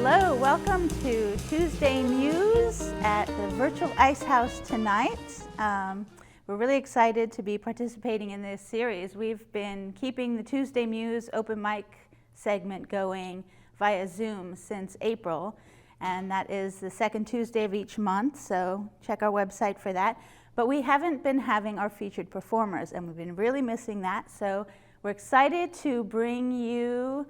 Hello, welcome to Tuesday Muse at the virtual IceHouse tonight. We're really excited to be participating in this series. We've been keeping the Tuesday Muse open mic segment going via Zoom since April, and that is the second Tuesday of each month, so check our website for that. But we haven't been having our featured performers, and we've been really missing that, so we're excited to bring you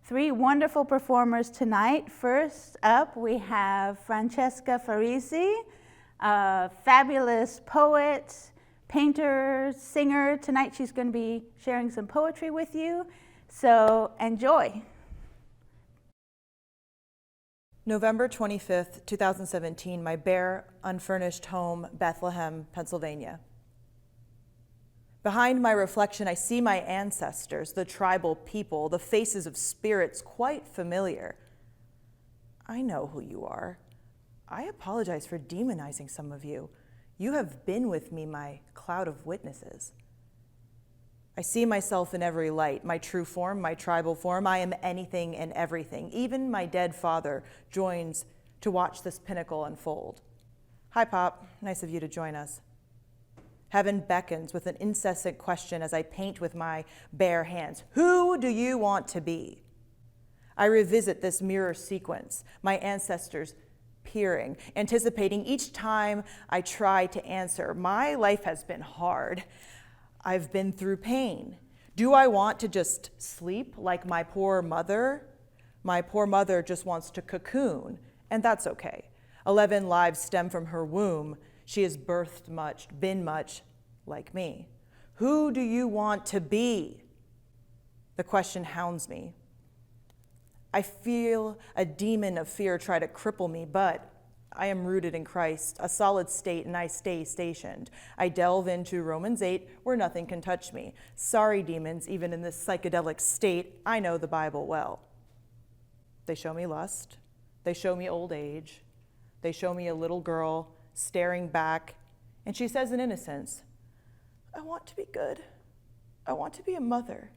three wonderful performers tonight. First up, we have Francesca Farrisi, a fabulous poet, painter, singer. Tonight she's going to be sharing some poetry with you, so enjoy. November 25th, 2017, my bare, unfurnished home, Bethlehem, Pennsylvania. Behind my reflection, I see my ancestors, the tribal people, the faces of spirits quite familiar. I know who you are. I apologize for demonizing some of you. You have been with me, my cloud of witnesses. I see myself in every light, my true form, my tribal form. I am anything and everything. Even my dead father joins to watch this pinnacle unfold. Hi, Pop. Nice of you to join us. Heaven beckons with an incessant question as I paint with my bare hands. Who do you want to be? I revisit this mirror sequence, my ancestors peering, anticipating each time I try to answer. My life has been hard. I've been through pain. Do I want to just sleep like my poor mother? My poor mother just wants to cocoon, and that's okay. 11 lives stem from her womb. She has birthed much, been much like me. Who do you want to be? The question hounds me. I feel a demon of fear try to cripple me, but I am rooted in Christ, a solid state, and I stay stationed. I delve into Romans 8, where nothing can touch me. Sorry, demons, even in this psychedelic state, I know the Bible well. They show me lust. They show me old age. They show me a little girl staring back, and she says in innocence, I want to be good. I want to be a mother.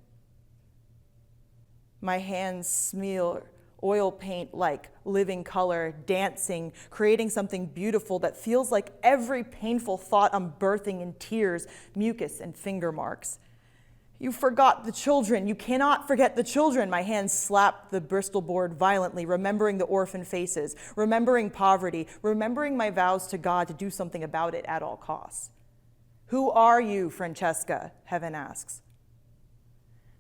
My hands smear oil paint like living color, dancing, creating something beautiful that feels like every painful thought I'm birthing in tears, mucus, and finger marks. You forgot the children. You cannot forget the children. My hands slap the Bristol board violently, remembering the orphan faces, remembering poverty, remembering my vows to God to do something about it at all costs. Who are you, Francesca? Heaven asks.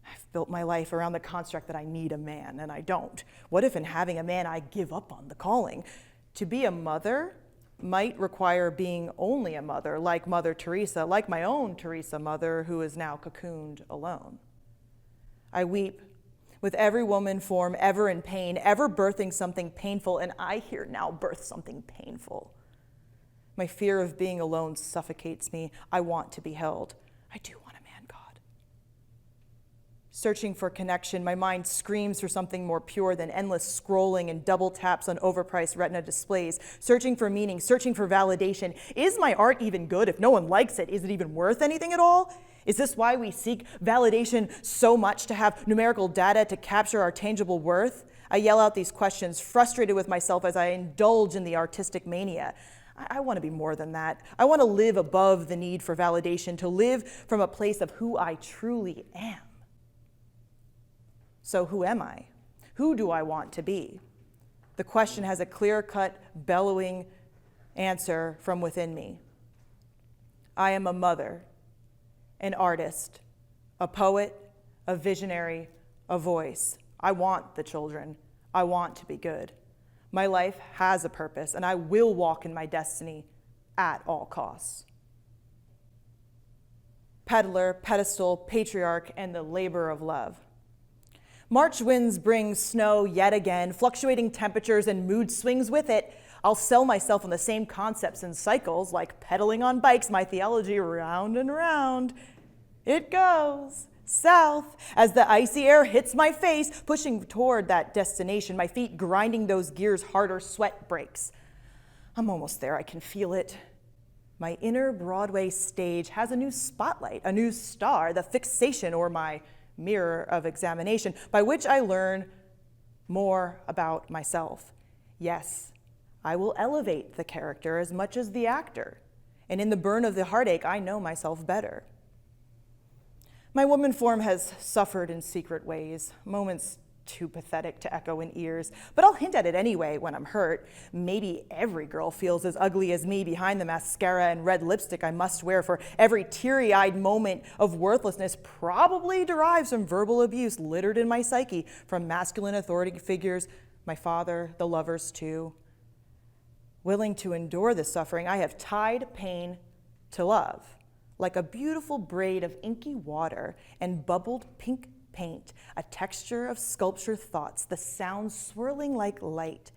I've built my life around the construct that I need a man, and I don't. What if in having a man I give up on the calling? To be a mother might require being only a mother, like Mother Teresa, like my own Teresa mother, who is now cocooned alone. I weep with every woman form ever in pain, ever birthing something painful, and I here now birth something painful. My fear of being alone suffocates me. I want to be held. I do want a man, God. Searching for connection, my mind screams for something more pure than endless scrolling and double taps on overpriced retina displays. Searching for meaning, searching for validation. Is my art even good? If no one likes it, is it even worth anything at all? Is this why we seek validation so much, to have numerical data to capture our tangible worth? I yell out these questions, frustrated with myself as I indulge in the artistic mania. I want to be more than that. I want to live above the need for validation, to live from a place of who I truly am. So who am I? Who do I want to be? The question has a clear-cut, bellowing answer from within me. I am a mother, an artist, a poet, a visionary, a voice. I want the children. I want to be good. My life has a purpose, and I will walk in my destiny at all costs. peddler, pedestal, patriarch, and the labor of love. March winds bring snow yet again, fluctuating temperatures and mood swings with it. I'll sell myself on the same concepts and cycles, like pedaling on bikes, my theology round and round. It goes south as the icy air hits my face, pushing toward that destination, my feet grinding those gears harder, sweat breaks. I'm almost there, I can feel it. My inner Broadway stage has a new spotlight, a new star, the fixation or my mirror of examination, by which I learn more about myself. Yes, I will elevate the character as much as the actor, and in the burn of the heartache, I know myself better. My woman form has suffered in secret ways, moments too pathetic to echo in ears, but I'll hint at it anyway when I'm hurt. Maybe every girl feels as ugly as me behind the mascara and red lipstick I must wear, for every teary-eyed moment of worthlessness probably derives from verbal abuse littered in my psyche from masculine authority figures, my father, the lovers too. Willing to endure this suffering, I have tied pain to love, like a beautiful braid of inky water and bubbled pink paint, a texture of sculpture thoughts, the sound swirling like light.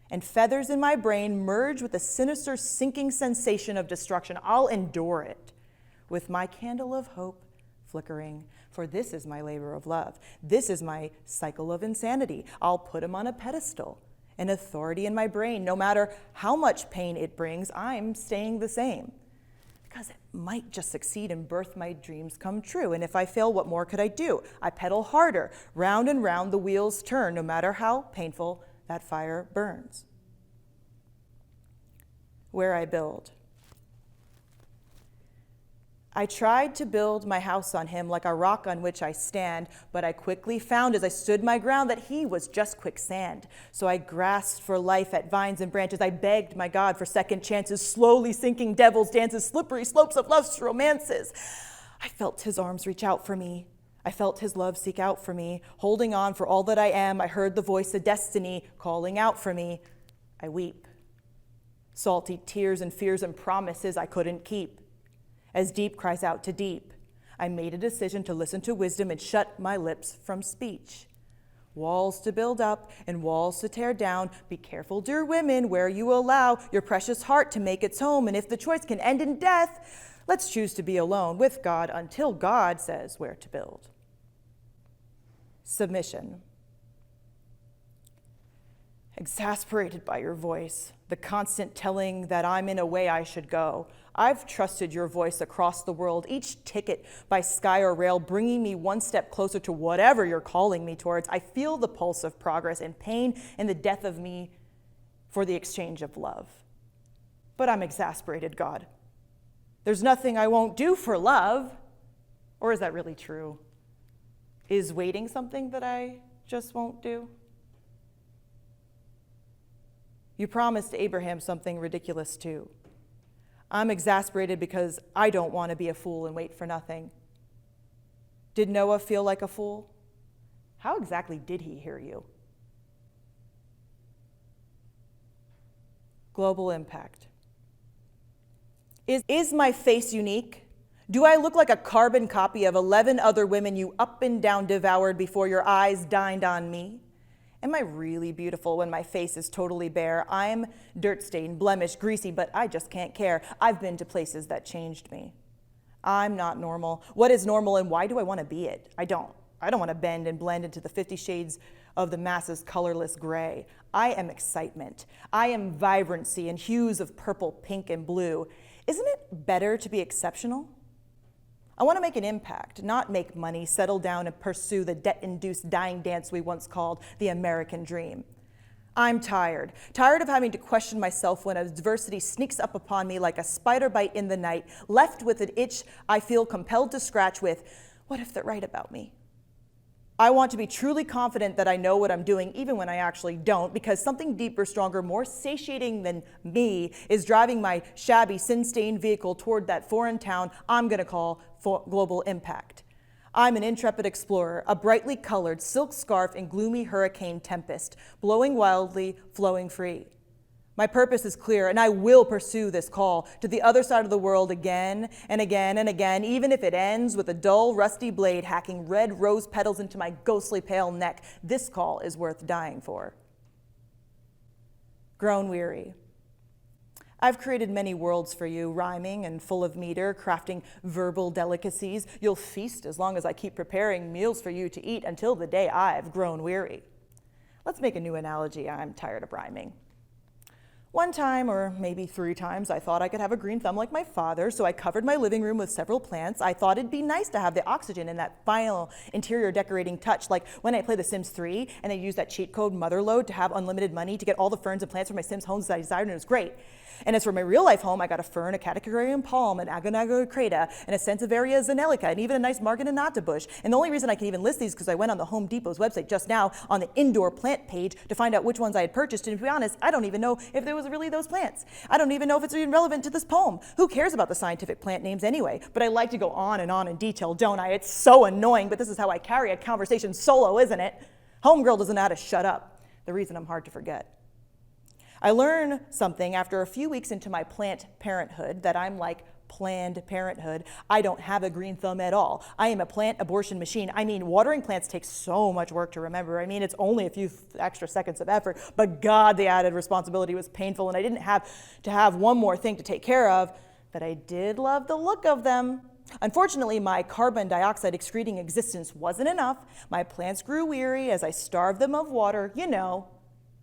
And feathers in my brain merge with a sinister sinking sensation of destruction. I'll endure it with my candle of hope flickering, for this is my labor of love. This is my cycle of insanity. I'll put him on a pedestal, an authority in my brain. No matter how much pain it brings, I'm staying the same. Because it might just succeed and birth my dreams come true. And if I fail, what more could I do? I pedal harder. Round and round the wheels turn, no matter how painful that fire burns. Where I build. I tried to build my house on him like a rock on which I stand, but I quickly found as I stood my ground that he was just quicksand. So I grasped for life at vines and branches. I begged my God for second chances, slowly sinking devil's dances, slippery slopes of love's romances. I felt his arms reach out for me. I felt his love seek out for me. Holding on for all that I am, I heard the voice of destiny calling out for me. I weep. Salty tears and fears and promises I couldn't keep. As deep cries out to deep, I made a decision to listen to wisdom and shut my lips from speech. Walls to build up and walls to tear down. Be careful, dear women, where you allow your precious heart to make its home. And if the choice can end in death, let's choose to be alone with God until God says where to build. Submission. Exasperated by your voice, the constant telling that I'm in a way I should go. I've trusted your voice across the world, each ticket by sky or rail, bringing me one step closer to whatever you're calling me towards. I feel the pulse of progress and pain and the death of me for the exchange of love. But I'm exasperated, God. There's nothing I won't do for love. Or is that really true? Is waiting something that I just won't do? You promised Abraham something ridiculous too. I'm exasperated because I don't want to be a fool and wait for nothing. Did Noah feel like a fool? How exactly did he hear you? Global impact. Is my face unique? Do I look like a carbon copy of 11 other women you up and down devoured before your eyes dined on me? Am I really beautiful when my face is totally bare? I'm dirt-stained, blemished, greasy, but I just can't care. I've been to places that changed me. I'm not normal. What is normal and why do I want to be it? I don't want to bend and blend into the 50 shades of the masses' colorless gray. I am excitement. I am vibrancy and hues of purple, pink, and blue. Isn't it better to be exceptional? I want to make an impact, not make money, settle down, and pursue the debt-induced dying dance we once called the American dream. I'm tired of having to question myself when adversity sneaks up upon me like a spider bite in the night, left with an itch I feel compelled to scratch with, what if they're right about me? I want to be truly confident that I know what I'm doing, even when I actually don't, because something deeper, stronger, more satiating than me is driving my shabby, sin-stained vehicle toward that foreign town I'm going to call global impact. I'm an intrepid explorer, a brightly colored silk scarf in gloomy hurricane tempest, blowing wildly, flowing free. My purpose is clear, and I will pursue this call to the other side of the world again and again and again, even if it ends with a dull, rusty blade hacking red rose petals into my ghostly pale neck. This call is worth dying for. Grown weary. I've created many worlds for you, rhyming and full of meter, crafting verbal delicacies. You'll feast as long as I keep preparing meals for you to eat until the day I've grown weary. Let's make a new analogy. I'm tired of rhyming. One time, or maybe 3 times, I thought I could have a green thumb like my father, so I covered my living room with several plants. I thought it'd be nice to have the oxygen and that final interior decorating touch, like when I play The Sims 3, and I used that cheat code Motherload to have unlimited money to get all the ferns and plants for my Sims homes that I desired, and it was great. And as for my real life home, I got a fern, a catecharium palm, an agonago crata, and a Sansevieria zanellica, and even a nice marganata bush. And the only reason I can even list these is because I went on the Home Depot's website just now on the indoor plant page to find out which ones I had purchased. And to be honest, I don't even know if there was really those plants. I don't even know if it's even relevant to this poem. Who cares about the scientific plant names anyway? But I like to go on in detail, don't I? It's so annoying, but this is how I carry a conversation solo, isn't it? Homegirl doesn't know how to shut up. The reason I'm hard to forget. I learned something after a few weeks into my plant parenthood that I'm like Planned Parenthood. I don't have a green thumb at all. I am a plant abortion machine. I mean, watering plants takes so much work to remember. I mean, it's only a few extra seconds of effort, but God, the added responsibility was painful, and I didn't have to have one more thing to take care of, but I did love the look of them. Unfortunately, my carbon dioxide excreting existence wasn't enough. My plants grew weary as I starved them of water, you know,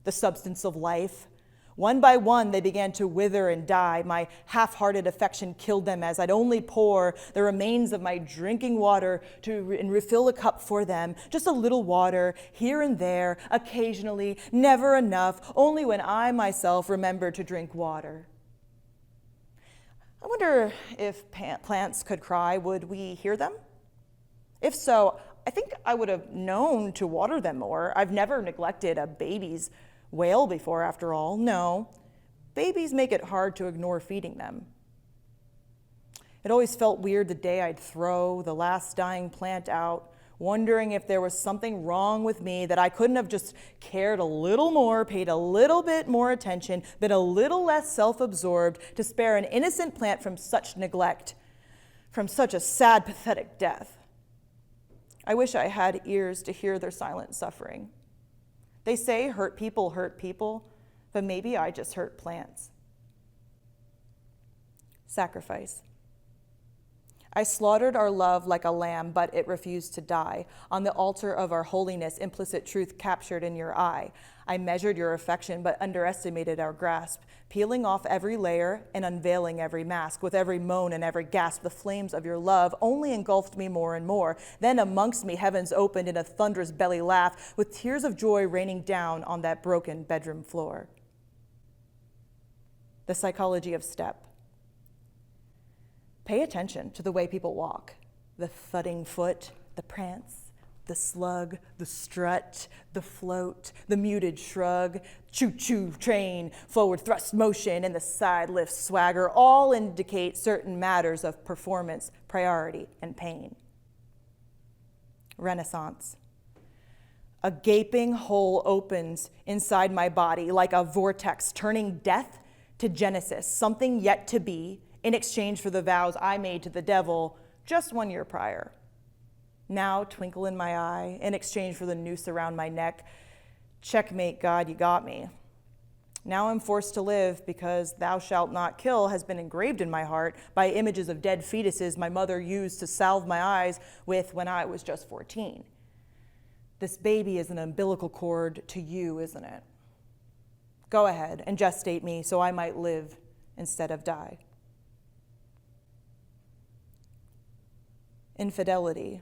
the substance of life. One by one, they began to wither and die. My half-hearted affection killed them as I'd only pour the remains of my drinking water and refill a cup for them. Just a little water, here and there, occasionally, never enough, only when I myself remembered to drink water. I wonder if plants could cry, would we hear them? If so, I think I would have known to water them more. I've never neglected a baby's wail before, after all. No, babies make it hard to ignore feeding them. It always felt weird the day I'd throw the last dying plant out, wondering if there was something wrong with me, that I couldn't have just cared a little more, paid a little bit more attention, been a little less self-absorbed to spare an innocent plant from such neglect, from such a sad, pathetic death. I wish I had ears to hear their silent suffering. They say hurt people, but maybe I just hurt plants. Sacrifice. I slaughtered our love like a lamb, but it refused to die. On the altar of our holiness, implicit truth captured in your eye. I measured your affection, but underestimated our grasp, peeling off every layer and unveiling every mask. With every moan and every gasp, the flames of your love only engulfed me more and more. Then amongst me, heavens opened in a thunderous belly laugh, with tears of joy raining down on that broken bedroom floor. The psychology of step. Pay attention to the way people walk. The thudding foot, the prance, the slug, the strut, the float, the muted shrug, choo-choo train, forward thrust motion, and the side lift swagger all indicate certain matters of performance, priority, and pain. Renaissance. A gaping hole opens inside my body like a vortex, turning death to Genesis, something yet to be, in exchange for the vows I made to the devil just 1 year prior. Now, twinkle in my eye, in exchange for the noose around my neck. Checkmate, God, you got me. Now I'm forced to live because thou shalt not kill has been engraved in my heart by images of dead fetuses my mother used to salve my eyes with when I was just 14. This baby is an umbilical cord to you, isn't it? Go ahead and gestate me so I might live instead of die. Infidelity.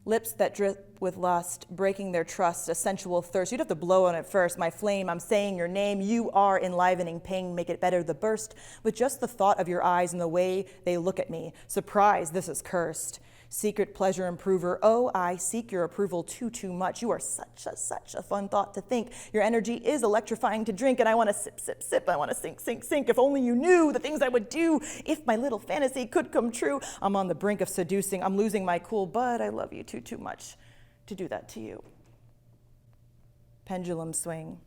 Lips that drip with lust, breaking their trust, a sensual thirst. You'd have to blow on it first. My flame, I'm saying your name. You are enlivening pain, make it better the burst. With just the thought of your eyes and the way they look at me. Surprise, this is cursed. Secret pleasure improver. Oh, I seek your approval too much. You are such a fun thought to think. Your energy is electrifying to drink, and I want to sip. I want to sink. If only you knew the things I would do. If my little fantasy could come true. I'm on the brink of seducing. I'm losing my cool, but I love you too much to do that to you. Pendulum swing.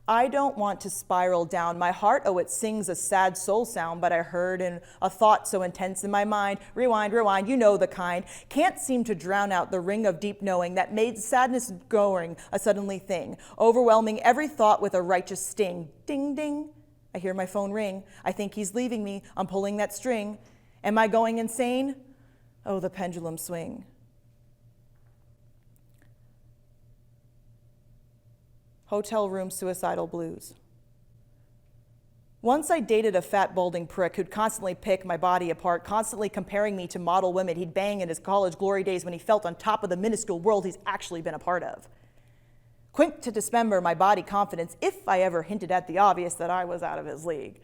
I don't want to spiral down. My heart, oh, it sings a sad soul sound, but I heard in a thought so intense in my mind. Rewind, rewind, you know the kind. Can't seem to drown out the ring of deep knowing that made sadness going a suddenly thing, overwhelming every thought with a righteous sting. Ding, ding. I hear my phone ring. I think he's leaving me. I'm pulling that string. Am I going insane? Oh, the pendulum swing. Hotel room suicidal blues. Once I dated a fat, balding prick who'd constantly pick my body apart, constantly comparing me to model women he'd bang in his college glory days when he felt on top of the minuscule world he's actually been a part of. Quick to dismember my body confidence if I ever hinted at the obvious that I was out of his league.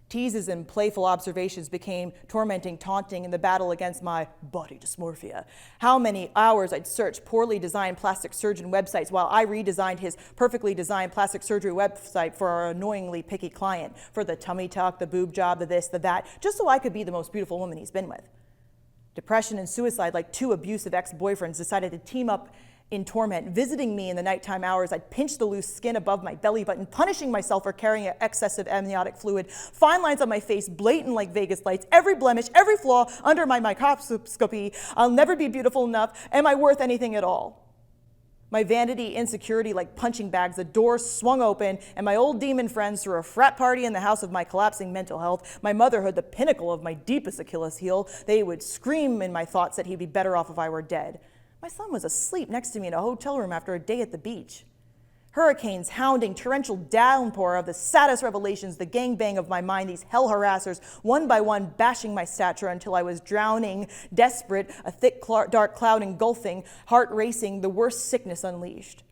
Teases and playful observations became tormenting, taunting in the battle against my body dysmorphia. How many hours I'd search poorly designed plastic surgeon websites while I redesigned his perfectly designed plastic surgery website for our annoyingly picky client, for the tummy tuck, the boob job, the this, the that, just so I could be the most beautiful woman he's been with. Depression and suicide, like two abusive ex-boyfriends, decided to team up in torment, visiting me in the nighttime hours. I'd pinch the loose skin above my belly button, punishing myself for carrying excessive amniotic fluid, fine lines on my face, blatant like Vegas lights, every blemish, every flaw under my microscopy. I'll never be beautiful enough. Am I worth anything at all? My vanity, insecurity like punching bags, the doors swung open, and my old demon friends threw a frat party in the house of my collapsing mental health, my motherhood, the pinnacle of my deepest Achilles heel. They would scream in my thoughts that he'd be better off if I were dead. My son was asleep next to me in a hotel room after a day at the beach. Hurricanes, hounding, torrential downpour of the saddest revelations, the gangbang of my mind, these hell harassers, one by one bashing my stature until I was drowning, desperate, a thick dark cloud engulfing, heart racing, the worst sickness unleashed.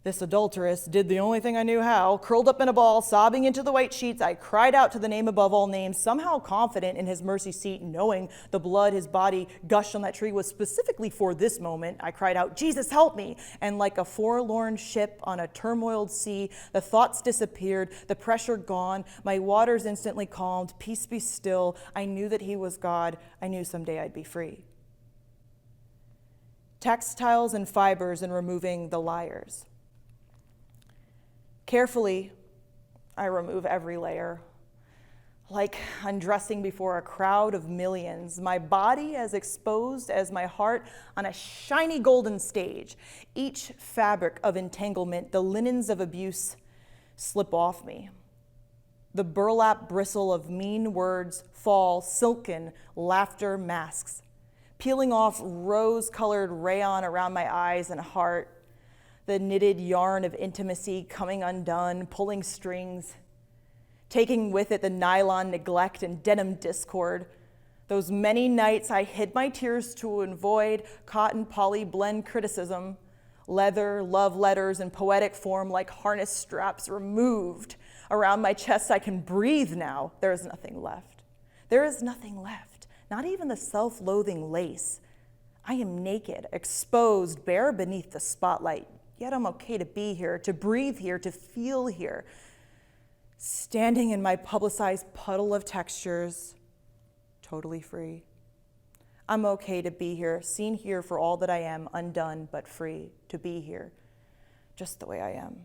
This adulteress did the only thing I knew how. Curled up in a ball, sobbing into the white sheets, I cried out to the name above all names, somehow confident in his mercy seat, knowing the blood his body gushed on that tree was specifically for this moment. I cried out, Jesus, help me! And like a forlorn ship on a turmoiled sea, the thoughts disappeared, the pressure gone, my waters instantly calmed, peace be still. I knew that he was God. I knew someday I'd be free. Textiles and fibers and removing the liars. Carefully, I remove every layer, like undressing before a crowd of millions, my body as exposed as my heart on a shiny golden stage. Each fabric of entanglement, the linens of abuse, slip off me. The burlap bristle of mean words fall, silken laughter masks, peeling off rose-colored rayon around my eyes and heart, the knitted yarn of intimacy coming undone, pulling strings, taking with it the nylon neglect and denim discord. Those many nights I hid my tears to avoid cotton poly blend criticism, leather, love letters in poetic form like harness straps removed. Around my chest I can breathe now. There is nothing left. There is nothing left, not even the self-loathing lace. I am naked, exposed, bare beneath the spotlight. Yet I'm okay to be here, to breathe here, to feel here. Standing in my publicized puddle of textures, totally free. I'm okay to be here, seen here for all that I am, undone but free, to be here, just the way I am.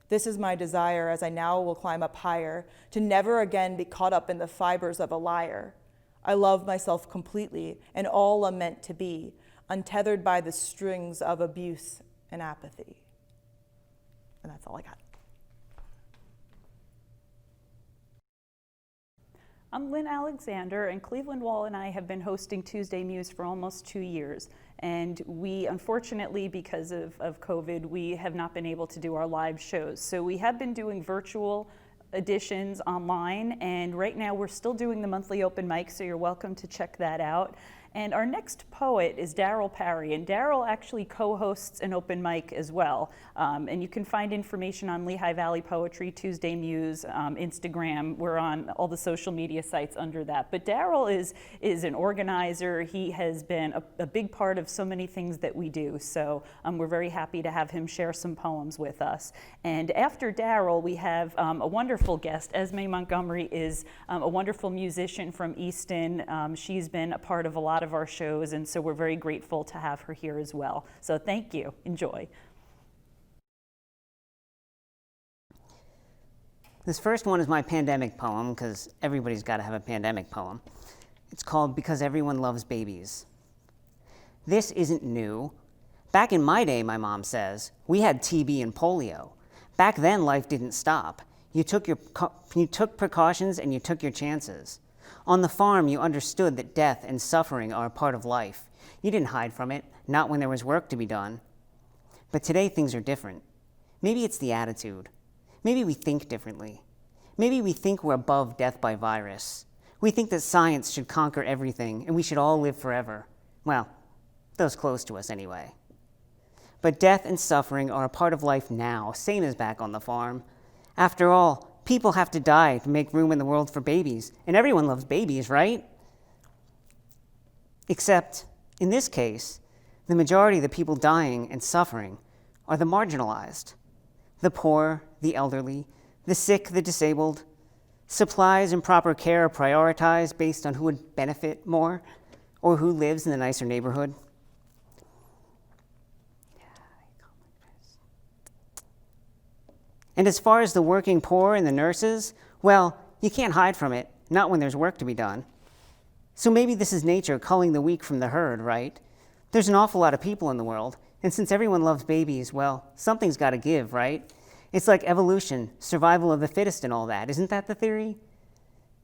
This is my desire as I now will climb up higher, to never again be caught up in the fibers of a liar. I love myself completely and all I'm meant to be, untethered by the strings of abuse and apathy. And that's all I got. I'm Lynn Alexander, and Cleveland Wall and I have been hosting Tuesday Muse for almost 2 years. And we, unfortunately, because of COVID, we have not been able to do our live shows. So we have been doing virtual editions online, and right now we're still doing the monthly open mic, so you're welcome to check that out. And our next poet is Darrell Parry, and Darrell actually co-hosts an open mic as well. And you can find information on Lehigh Valley Poetry, Tuesday Muse, Instagram. We're on all the social media sites under that. But Darrell is an organizer. He has been a big part of so many things that we do. So we're very happy to have him share some poems with us. And after Darrell, we have a wonderful guest. Esme Montgomery is a wonderful musician from Easton. She's been a part of a lot of our shows, and so we're very grateful to have her here as well. So thank you. Enjoy. This first one is my pandemic poem, because everybody's got to have a pandemic poem. It's called Because Everyone Loves Babies. This isn't new. Back in my day, my mom says, we had TB and polio. Back then, life didn't stop. You took precautions and you took your chances. On the farm, you understood that death and suffering are a part of life. You didn't hide from it, not when there was work to be done. But today, things are different. Maybe it's the attitude. Maybe we think differently. Maybe we think we're above death by virus. We think that science should conquer everything and we should all live forever. Well, those close to us anyway. But death and suffering are a part of life now, same as back on the farm. After all, people have to die to make room in the world for babies, and everyone loves babies, right? Except, in this case, the majority of the people dying and suffering are the marginalized. The poor, the elderly, the sick, the disabled. Supplies and proper care are prioritized based on who would benefit more or who lives in the nicer neighborhood. And as far as the working poor and the nurses, well, you can't hide from it, not when there's work to be done. So maybe this is nature culling the weak from the herd, right? There's an awful lot of people in the world, and since everyone loves babies, well, something's got to give, right? It's like evolution, survival of the fittest and all that. Isn't that the theory?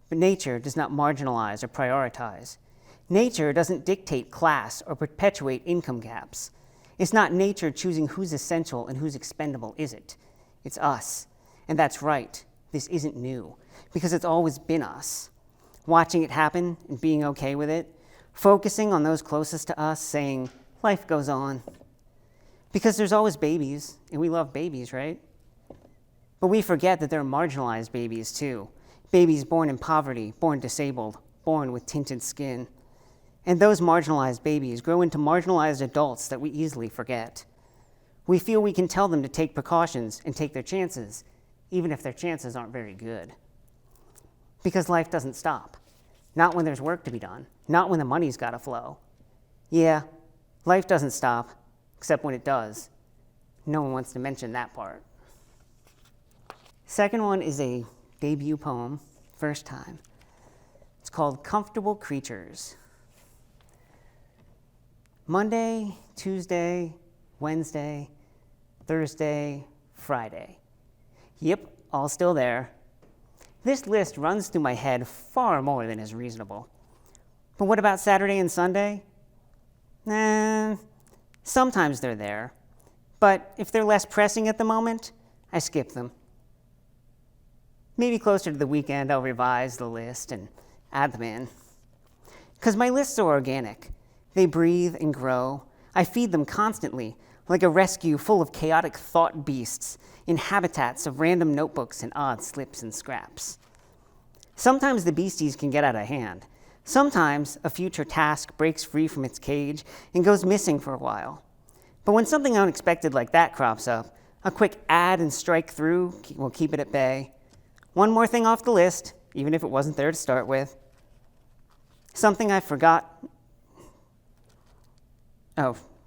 But nature does not marginalize or prioritize. Nature doesn't dictate class or perpetuate income gaps. It's not nature choosing who's essential and who's expendable, is it? It's us. And that's right. This isn't new, because it's always been us. Watching it happen and being okay with it, focusing on those closest to us, saying, life goes on. Because there's always babies, and we love babies, right? But we forget that there are marginalized babies too. Babies born in poverty, born disabled, born with tinted skin. And those marginalized babies grow into marginalized adults that we easily forget. We feel we can tell them to take precautions and take their chances, even if their chances aren't very good. Because life doesn't stop. Not when there's work to be done. Not when the money's got to flow. Yeah, life doesn't stop, except when it does. No one wants to mention that part. Second one is a debut poem, first time. It's called Comfortable Creatures. Monday, Tuesday, Wednesday, Thursday, Friday. Yep, all still there. This list runs through my head far more than is reasonable. But what about Saturday and Sunday? Sometimes they're there. But if they're less pressing at the moment, I skip them. Maybe closer to the weekend, I'll revise the list and add them in. Because my lists are organic. They breathe and grow. I feed them constantly, like a rescue full of chaotic thought beasts in habitats of random notebooks and odd slips and scraps. Sometimes the beasties can get out of hand. Sometimes a future task breaks free from its cage and goes missing for a while. But when something unexpected like that crops up, a quick add and strike through will keep it at bay. One more thing off the list, even if it wasn't there to start with. Something I forgot.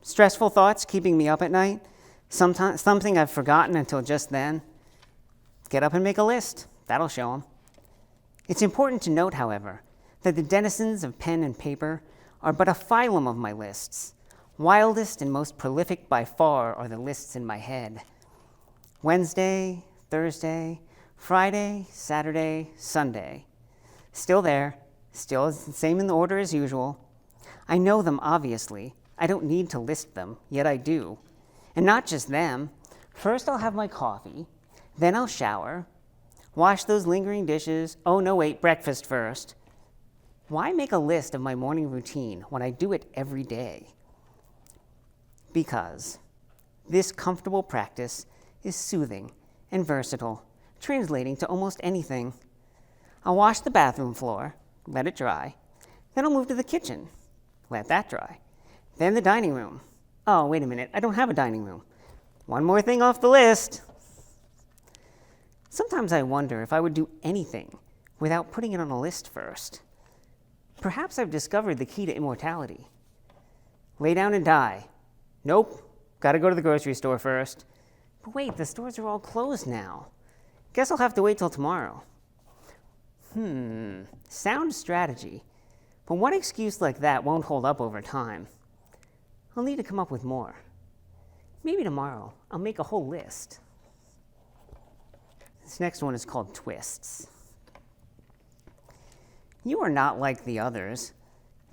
Stressful thoughts keeping me up at night. Something I've forgotten until just then. Get up and make a list. That'll show them. It's important to note, however, that the denizens of pen and paper are but a phylum of my lists. Wildest and most prolific by far are the lists in my head. Wednesday, Thursday, Friday, Saturday, Sunday. Still there, still the same in the order as usual. I know them, obviously. I don't need to list them, yet I do. And not just them. First I'll have my coffee, then I'll shower, wash those lingering dishes. Oh no, wait, breakfast first. Why make a list of my morning routine when I do it every day? Because this comfortable practice is soothing and versatile, translating to almost anything. I'll wash the bathroom floor, let it dry. Then I'll move to the kitchen, let that dry. Then the dining room. Oh, wait a minute, I don't have a dining room. One more thing off the list. Sometimes I wonder if I would do anything without putting it on a list first. Perhaps I've discovered the key to immortality. Lay down and die. Nope, gotta go to the grocery store first. But wait, the stores are all closed now. Guess I'll have to wait till tomorrow. Sound strategy. But one excuse like that won't hold up over time. I'll need to come up with more. Maybe tomorrow I'll make a whole list. This next one is called twists. You are not like the others.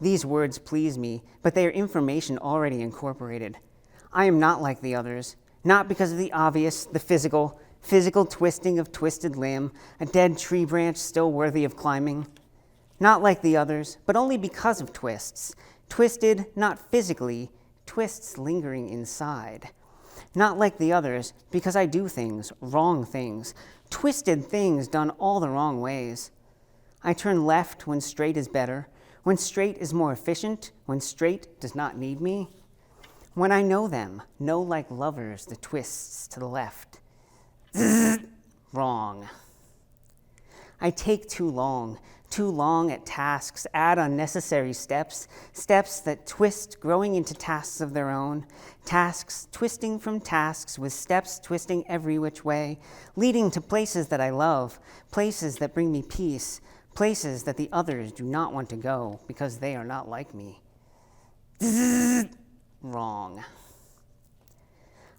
These words please me, but they are information already incorporated. I am not like the others, not because of the obvious, the physical twisting of twisted limb, a dead tree branch still worthy of climbing. Not like the others, but only because of twists. Twisted, not physically, twists lingering inside. Not like the others, because I do things, wrong things, twisted things done all the wrong ways. I turn left when straight is better, when straight is more efficient, when straight does not need me. When I know them, know like lovers the twists to the left. Wrong. I take too long at tasks, add unnecessary steps that twist, growing into tasks of their own, tasks twisting from tasks with steps twisting every which way, leading to places that I love, places that bring me peace, places that the others do not want to go because they are not like me. Wrong.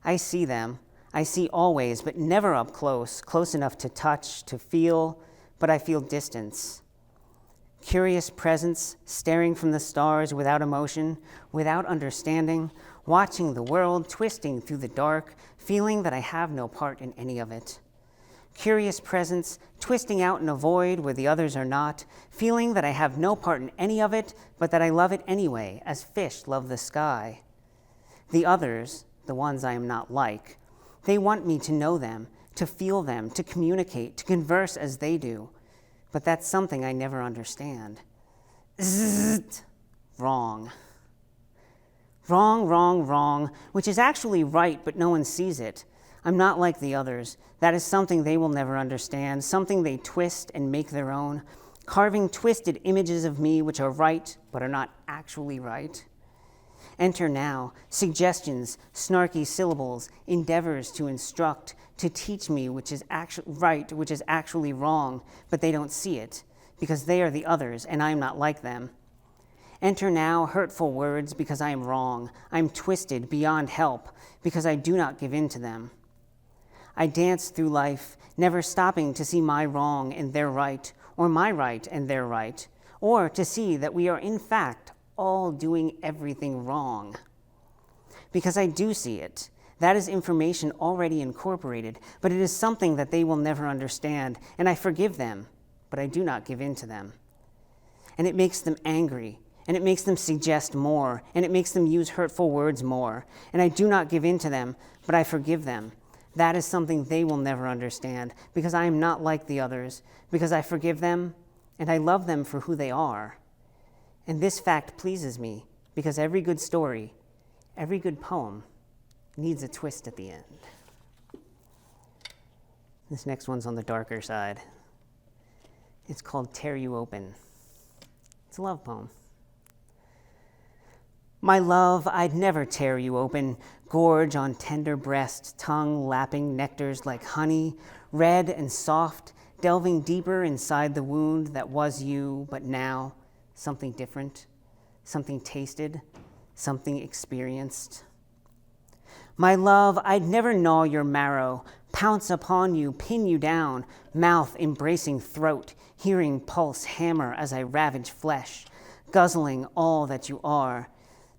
I see them. I see always, but never up close enough to touch, to feel, but I feel distance. Curious presence, staring from the stars without emotion, without understanding, watching the world twisting through the dark, feeling that I have no part in any of it. Curious presence, twisting out in a void where the others are not, feeling that I have no part in any of it, but that I love it anyway, as fish love the sky. The others, the ones I am not like, they want me to know them, to feel them, to communicate, to converse as they do. But that's something I never understand. Wrong. Wrong, which is actually right, but no one sees it. I'm not like the others. That is something they will never understand, something they twist and make their own, carving twisted images of me which are right, but are not actually right. Enter now, suggestions, snarky syllables, endeavors to instruct, to teach me which is actually right, which is actually wrong, but they don't see it, because they are the others, and I am not like them. Enter now hurtful words, because I am wrong. I am twisted beyond help, because I do not give in to them. I dance through life, never stopping to see my wrong and their right, or my right and their right, or to see that we are in fact all doing everything wrong. Because I do see it. That is information already incorporated, but it is something that they will never understand, and I forgive them, but I do not give in to them. And it makes them angry, and it makes them suggest more, and it makes them use hurtful words more, and I do not give in to them, but I forgive them. That is something they will never understand, because I am not like the others, because I forgive them, and I love them for who they are. And this fact pleases me, because every good story, every good poem, needs a twist at the end. This next one's on the darker side. It's called Tear You Open. It's a love poem. My love, I'd never tear you open, gorge on tender breast, tongue lapping nectars like honey, red and soft, delving deeper inside the wound that was you, but now something different, something tasted, something experienced. My love, I'd never gnaw your marrow, pounce upon you, pin you down, mouth embracing throat, hearing pulse hammer as I ravage flesh, guzzling all that you are,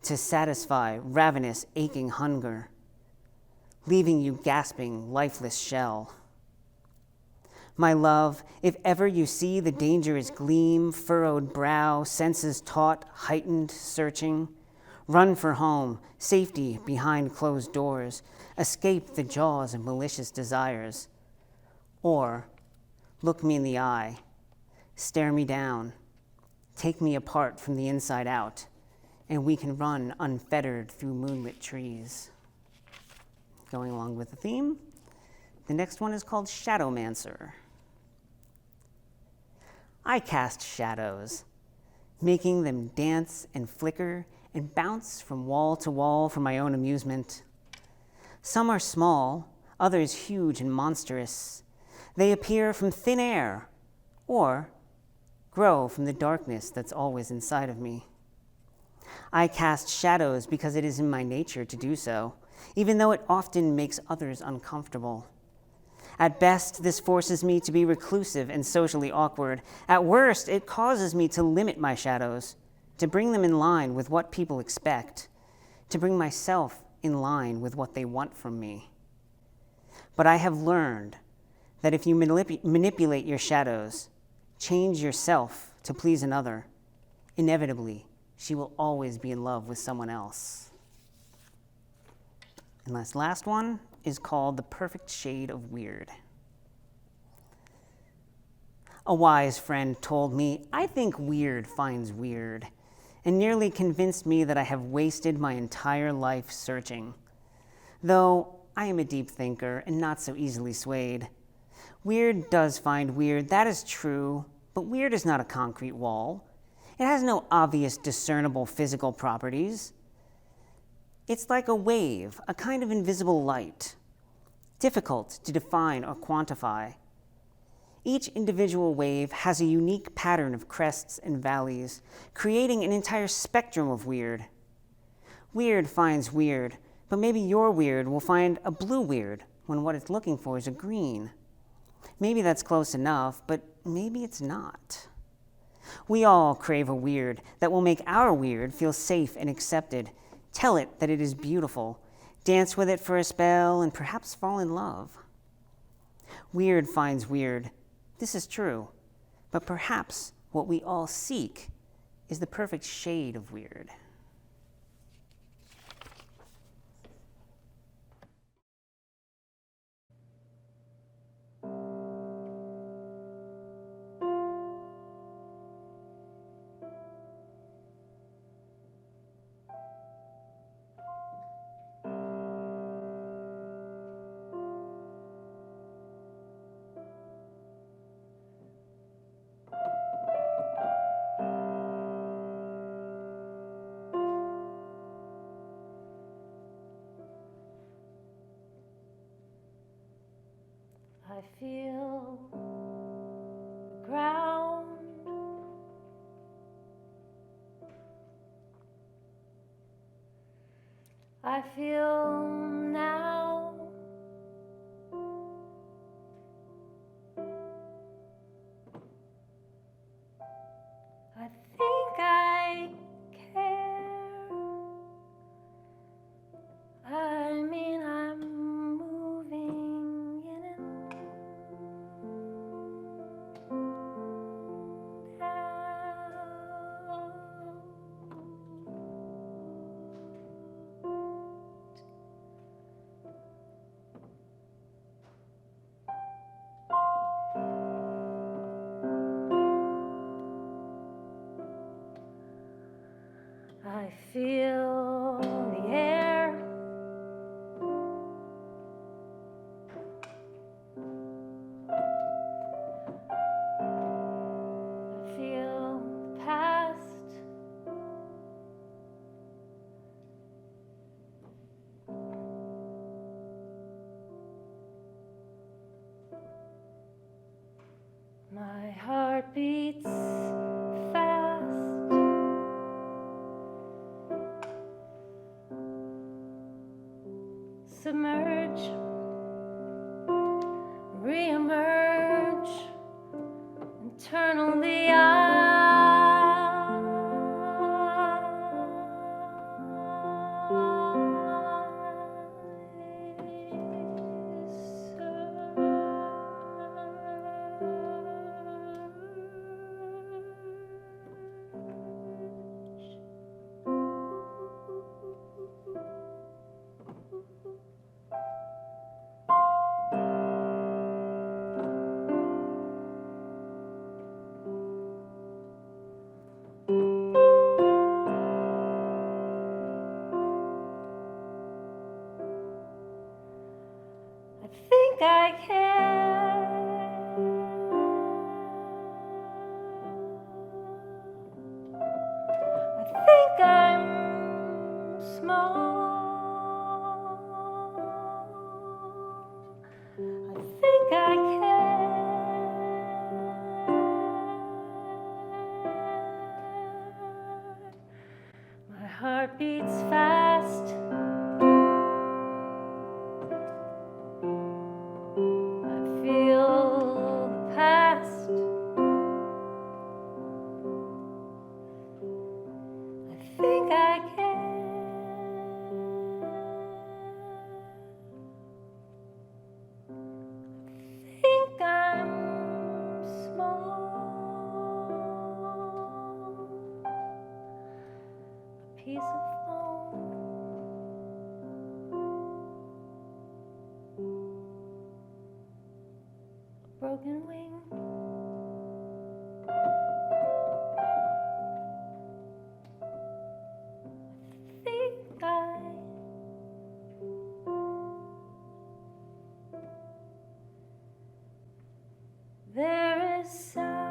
to satisfy ravenous, aching hunger, leaving you gasping, lifeless shell. My love, if ever you see the dangerous gleam, furrowed brow, senses taut, heightened, searching, run for home, safety behind closed doors, escape the jaws of malicious desires. Or look me in the eye, stare me down, take me apart from the inside out, and we can run unfettered through moonlit trees. Going along with the theme, the next one is called Shadowmancer. I cast shadows, making them dance and flicker and bounce from wall to wall for my own amusement. Some are small, others huge and monstrous. They appear from thin air or grow from the darkness that's always inside of me. I cast shadows because it is in my nature to do so, even though it often makes others uncomfortable. At best, this forces me to be reclusive and socially awkward. At worst, it causes me to limit my shadows, to bring them in line with what people expect, to bring myself in line with what they want from me. But I have learned that if you manipulate your shadows, change yourself to please another, inevitably, she will always be in love with someone else. And this last one is called The Perfect Shade of Weird. A wise friend told me, I think weird finds weird, and nearly convinced me that I have wasted my entire life searching. Though I am a deep thinker and not so easily swayed. Weird does find weird, that is true, but weird is not a concrete wall. It has no obvious discernible physical properties. It's like a wave, a kind of invisible light, difficult to define or quantify. Each individual wave has a unique pattern of crests and valleys, creating an entire spectrum of weird. Weird finds weird, but maybe your weird will find a blue weird when what it's looking for is a green. Maybe that's close enough, but maybe it's not. We all crave a weird that will make our weird feel safe and accepted. Tell it that it is beautiful. Dance with it for a spell and perhaps fall in love. Weird finds weird. This is true. But perhaps what we all seek is the perfect shade of weird. I feel the ground I feel now I think I care I mean I'm moving in and out. I feel the air I feel the past my heart beats fast submerge re-emerge eternally broken wing. There is sound.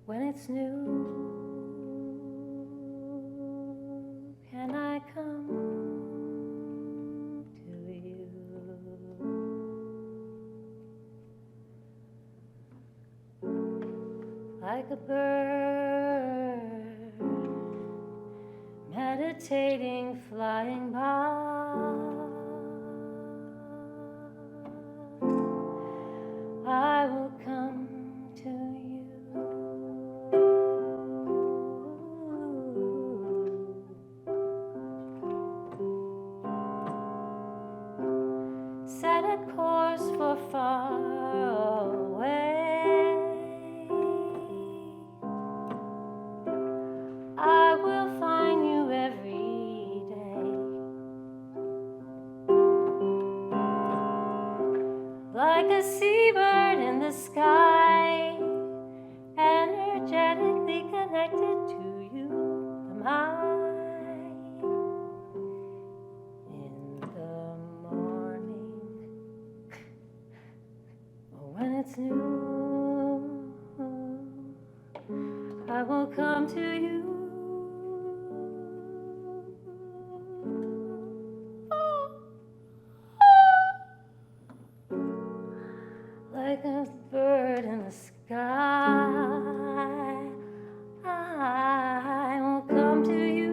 When it's new, can I come to you? Like a bird meditating, flying by, I will come to you. Set a course for far away. I will find you every day. Like a seabird in the sky, energetically connected to you. Am I? It's new, I will come to you. Like a bird in the sky, I will come to you.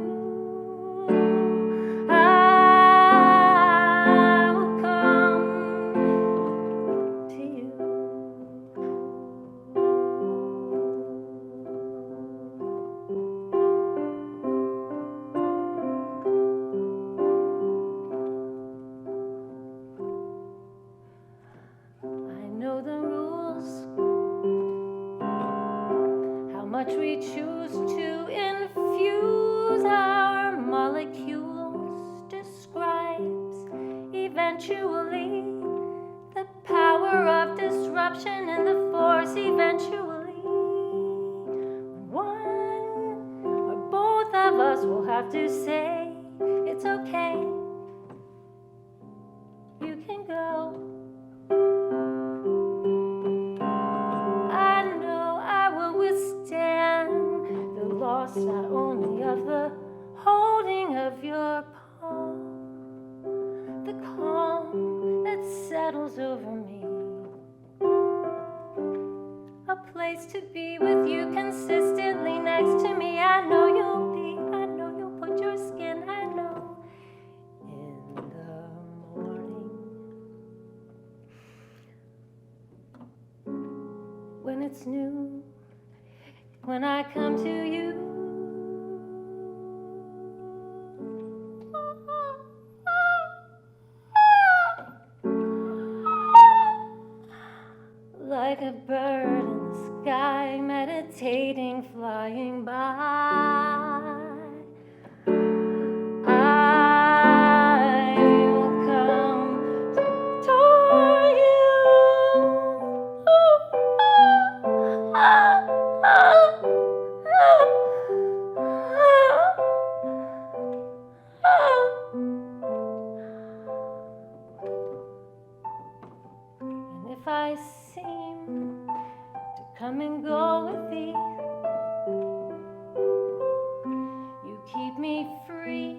Much we choose to infuse our molecules describes eventually the power of disruption and the force eventually. One or both of us will have to say it's okay, you can go. Not only of the holding of your palm, the calm that settles over me, a place to be with you consistently next to me. I know you'll put your skin, I know, in the morning. When it's new, when I come to you. Like a bird in the sky, meditating, flying by, I will come to you. And if I seem come and go with thee. You keep me free,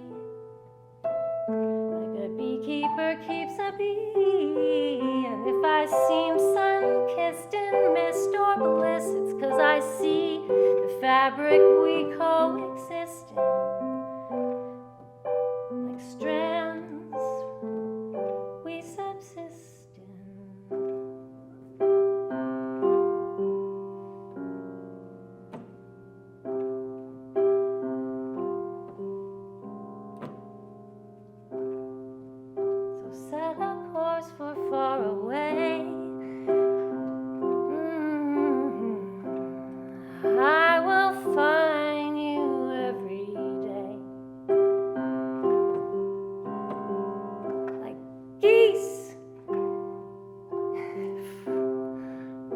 like a beekeeper keeps a bee. And if I seem sun-kissed in mist or bliss, it's 'cause I see the fabric we coexist in, like strands we subsist in. So set a course for far away. I will find you every day, like geese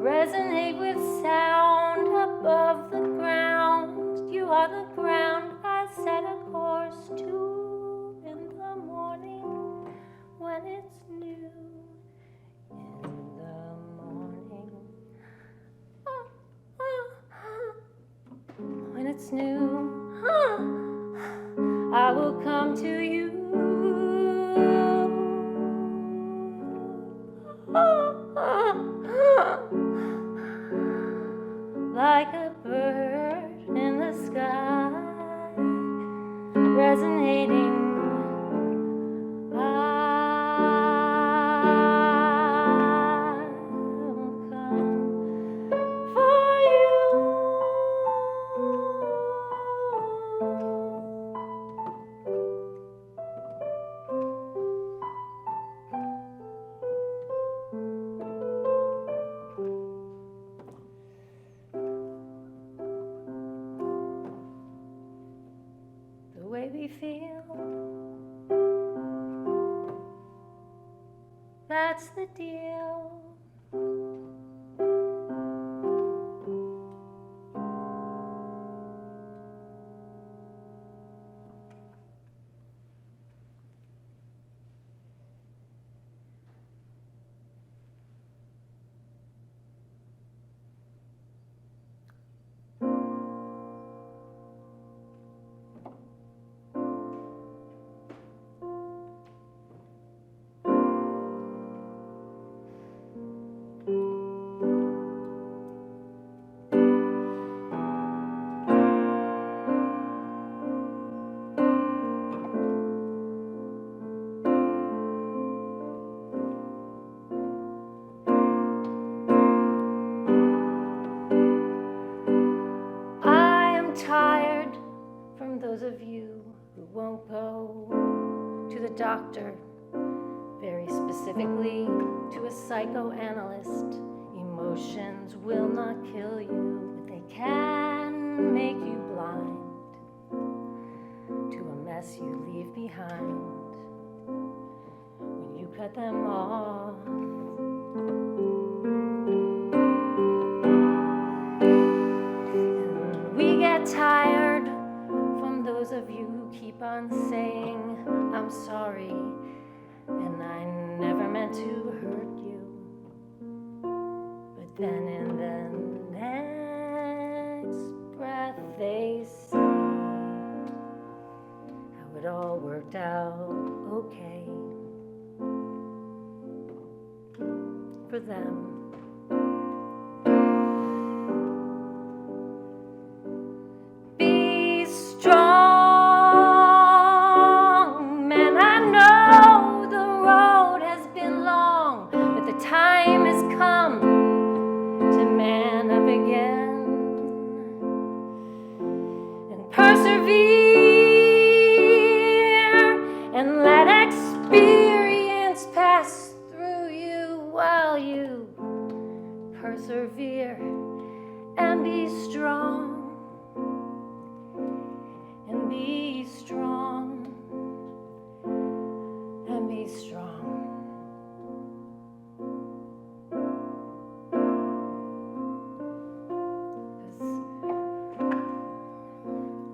resonate with sound above the ground. You are the ground I set a course to in the morning when it's new. In the morning, when it's new, I will come to you. Like a bird in the sky, resonating. I will come for you. The way we feel, that's the deal. Tired from those of you who won't go to the doctor, very specifically to a psychoanalyst. Emotions will not kill you, but they can make you blind to a mess you leave behind when you cut them off. Tired from those of you who keep on saying, I'm sorry, and I never meant to hurt you. But then in the next breath they say how it all worked out okay for them. Strong, man, I know the road has been long, but the time has come to man up again and persevere and let experience pass through you while you persevere and be strong. And be strong, and be strong.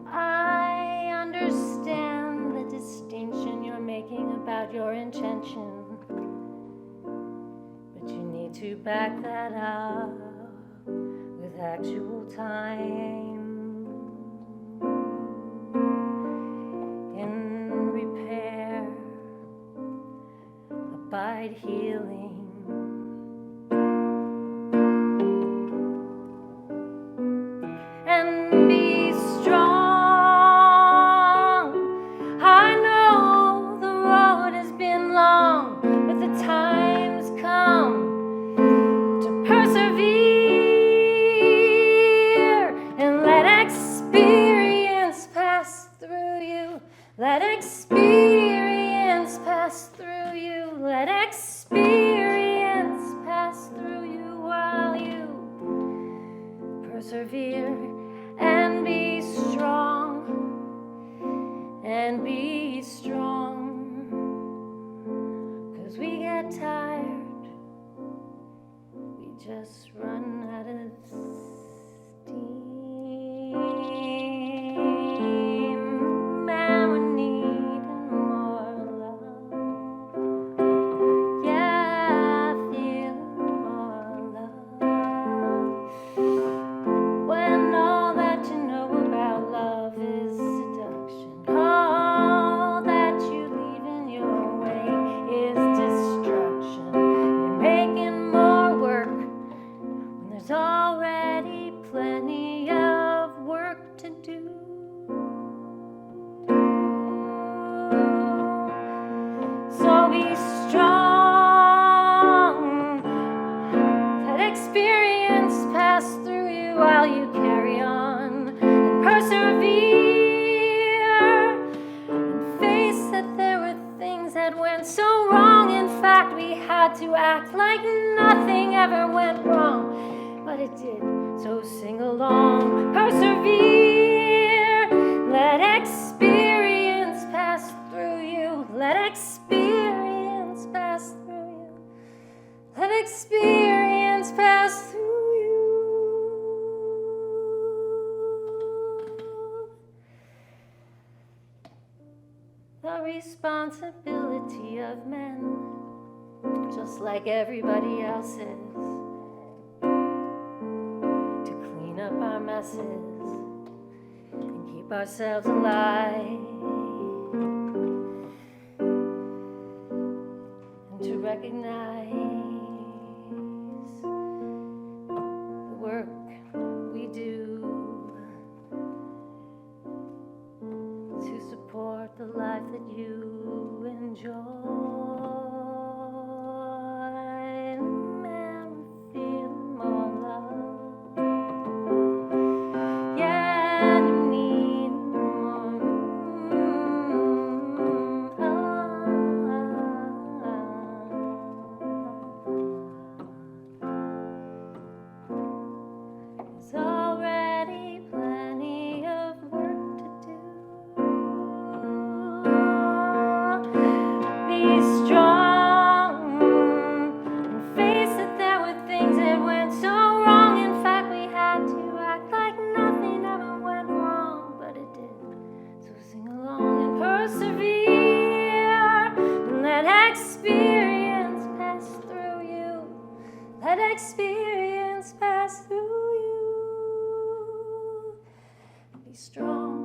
I understand the distinction you're making about your intention, but you need to back that up with with actual time in repair, abide healing. And be strong. I know the road has been long, but the time's come to persevere and let experience pass through you. Let experience pass through you. Let experience pass through you while you persevere. And be strong, and be strong, 'cause we get tired, we just run out of steam, and we need more love. Yeah, I feel more love. When all that you know about love is seduction, all that you leave in your way is destruction. You're making more work when there's already plenty of work to do. So be strong. Let experience pass through you while you carry on and persevere, and face that there were things that went so wrong. In fact, we had to act like nothing ever went wrong, but it did. So sing along, persevere. Let experience pass through you. Let experience pass through you. Let experience pass through you. The responsibility of men, just like everybody else's, to clean up our messes and keep ourselves alive, and to recognize the work we do to support the life that you enjoy. Man, we feel more love. Yeah, you need more. There's already plenty of work to do. Be strong and face that there were things that went so wrong. In fact, we had to act like nothing ever went wrong, but it did. So sing along and persevere, and let experience pass through you. Let experience pass through you. Be strong,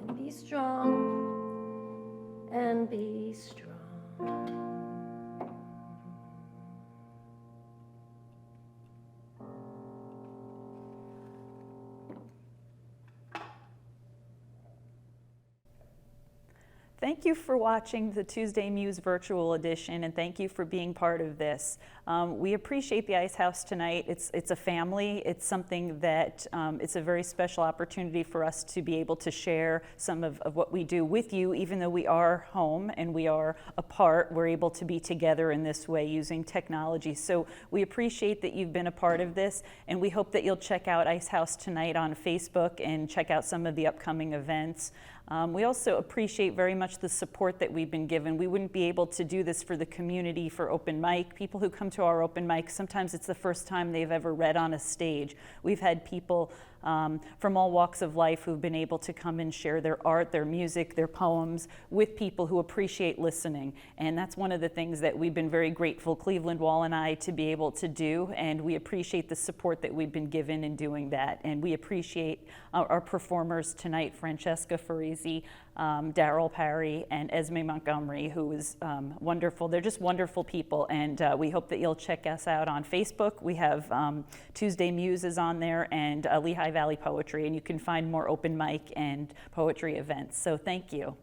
and be strong, and be strong. Thank you for watching the Tuesday Muse virtual edition, and thank you for being part of this. We appreciate the IceHouse tonight. It's a family. It's something that it's a very special opportunity for us to be able to share some of what we do with you. Even though we are home and we are apart, we're able to be together in this way using technology. So we appreciate that you've been a part of this, and we hope that you'll check out IceHouse tonight on Facebook and check out some of the upcoming events. We also appreciate very much the support that we've been given. We wouldn't be able to do this for the community, for open mic. People who come to our open mic, sometimes it's the first time they've ever read on a stage. We've had people from all walks of life who've been able to come and share their art, their music, their poems with people who appreciate listening. And that's one of the things that we've been very grateful, Cleveland Wall and I, to be able to do. And we appreciate the support that we've been given in doing that. And we appreciate our performers tonight, Francesca Farrisi, Darrell Parry, and Esme Montgomery, who is wonderful. They're just wonderful people, and we hope that you'll check us out on Facebook. We have Tuesday Muse is on there, and Lehigh Valley Poetry, and you can find more open mic and poetry events. So thank you.